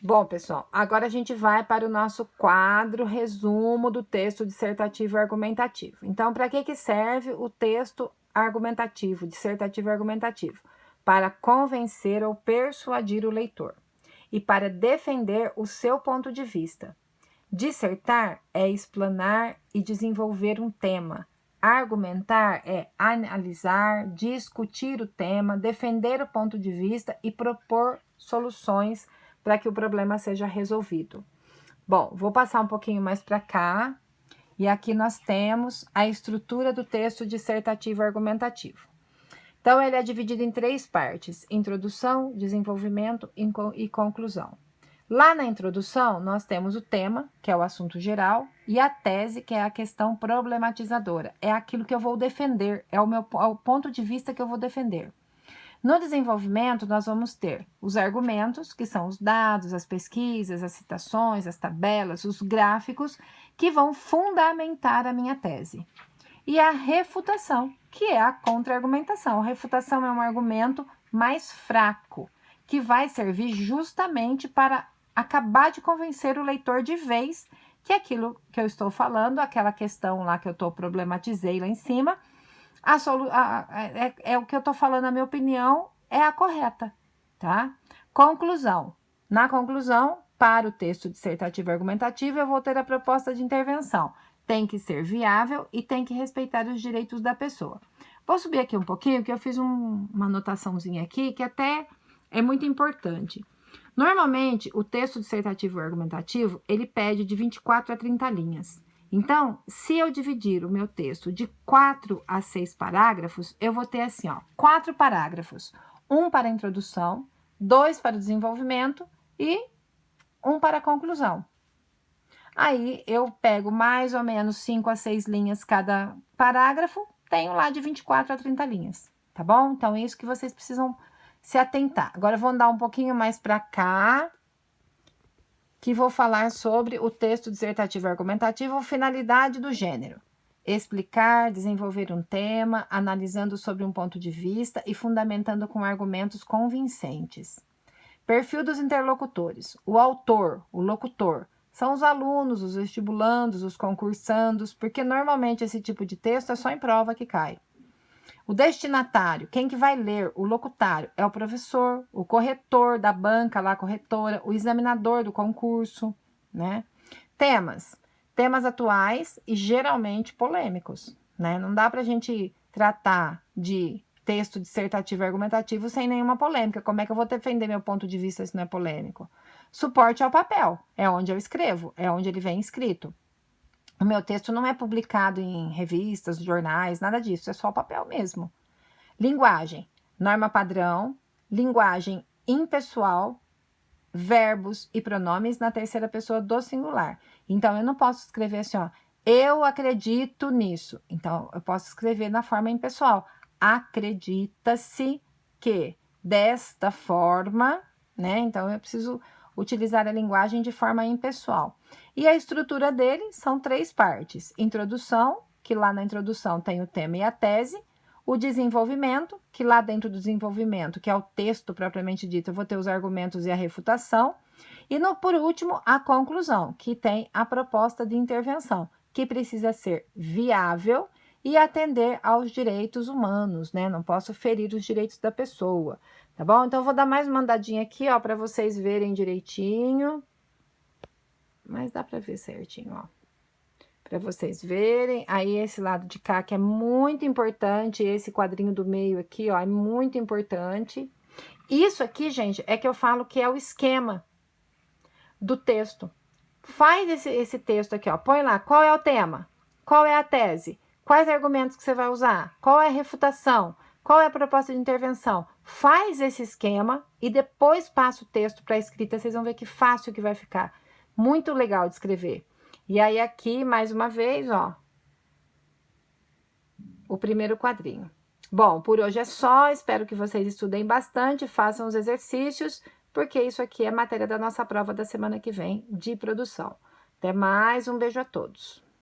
Bom, pessoal, agora a gente vai para o nosso quadro resumo do texto dissertativo e argumentativo. Então, para que serve o texto argumentativo, dissertativo e argumentativo? Para convencer ou persuadir o leitor e para defender o seu ponto de vista. Dissertar é explanar e desenvolver um tema. Argumentar é analisar, discutir o tema, defender o ponto de vista e propor soluções para que o problema seja resolvido. Bom, vou passar um pouquinho mais para cá, e aqui nós temos a estrutura do texto dissertativo argumentativo. Então, ele é dividido em 3 partes: introdução, desenvolvimento e conclusão. Lá na introdução, nós temos o tema, que é o assunto geral, e a tese, que é a questão problematizadora. É aquilo que eu vou defender, é o ponto de vista que eu vou defender. No desenvolvimento, nós vamos ter os argumentos, que são os dados, as pesquisas, as citações, as tabelas, os gráficos, que vão fundamentar a minha tese. E a refutação, que é a contra-argumentação. A refutação é um argumento mais fraco, que vai servir justamente para acabar de convencer o leitor de vez que aquilo que eu estou falando, aquela questão lá que eu problematizei lá em cima, é o que eu estou falando, na minha opinião, é a correta, tá? Conclusão. Na conclusão, para o texto dissertativo e argumentativo, eu vou ter a proposta de intervenção. Tem que ser viável e tem que respeitar os direitos da pessoa. Vou subir aqui um pouquinho, que eu fiz uma anotaçãozinha aqui, que até é muito importante. Normalmente, o texto dissertativo e argumentativo, ele pede de 24 a 30 linhas. Então, se eu dividir o meu texto de 4 a 6 parágrafos, eu vou ter assim, 4 parágrafos. 1 para a introdução, 2 para o desenvolvimento e 1 para a conclusão. Aí, eu pego mais ou menos 5 a 6 linhas cada parágrafo, tenho lá de 24 a 30 linhas, tá bom? Então, é isso que vocês precisam se atentar. Agora, eu vou andar um pouquinho mais para cá, que vou falar sobre o texto dissertativo e argumentativo, finalidade do gênero. Explicar, desenvolver um tema, analisando sobre um ponto de vista e fundamentando com argumentos convincentes. Perfil dos interlocutores. O autor, o locutor, são os alunos, os vestibulandos, os concursandos, porque normalmente esse tipo de texto é só em prova que cai. O destinatário, quem que vai ler, o locutário, é o professor, o corretor da banca, lá, a corretora, o examinador do concurso, né? Temas atuais e geralmente polêmicos, né? Não dá pra gente tratar de texto dissertativo e argumentativo sem nenhuma polêmica. Como é que eu vou defender meu ponto de vista se não é polêmico? Suporte ao papel, é onde eu escrevo, é onde ele vem escrito. O meu texto não é publicado em revistas, jornais, nada disso, é só papel mesmo. Linguagem, norma padrão, linguagem impessoal, verbos e pronomes na terceira pessoa do singular. Então, eu não posso escrever assim, eu acredito nisso. Então, eu posso escrever na forma impessoal. Acredita-se que desta forma, né? Então, eu preciso utilizar a linguagem de forma impessoal. E a estrutura dele são 3 partes. Introdução, que lá na introdução tem o tema e a tese. O desenvolvimento, que lá dentro do desenvolvimento, que é o texto propriamente dito, eu vou ter os argumentos e a refutação. E, por último, a conclusão, que tem a proposta de intervenção, que precisa ser viável e atender aos direitos humanos, né? Não posso ferir os direitos da pessoa, tá bom? Então, eu vou dar mais uma andadinha aqui, para vocês verem direitinho. Mas dá para ver certinho, para vocês verem. Aí, esse lado de cá, que é muito importante, esse quadrinho do meio aqui, é muito importante. Isso aqui, gente, é que eu falo que é o esquema do texto. Faz esse texto aqui, põe lá, qual é o tema? Qual é a tese? Quais argumentos que você vai usar? Qual é a refutação? Qual é a proposta de intervenção? Faz esse esquema e depois passa o texto para a escrita, vocês vão ver que fácil que vai ficar. Muito legal de escrever. E aí aqui, mais uma vez, o primeiro quadrinho. Bom, por hoje é só, espero que vocês estudem bastante, façam os exercícios, porque isso aqui é matéria da nossa prova da semana que vem de produção. Até mais, um beijo a todos.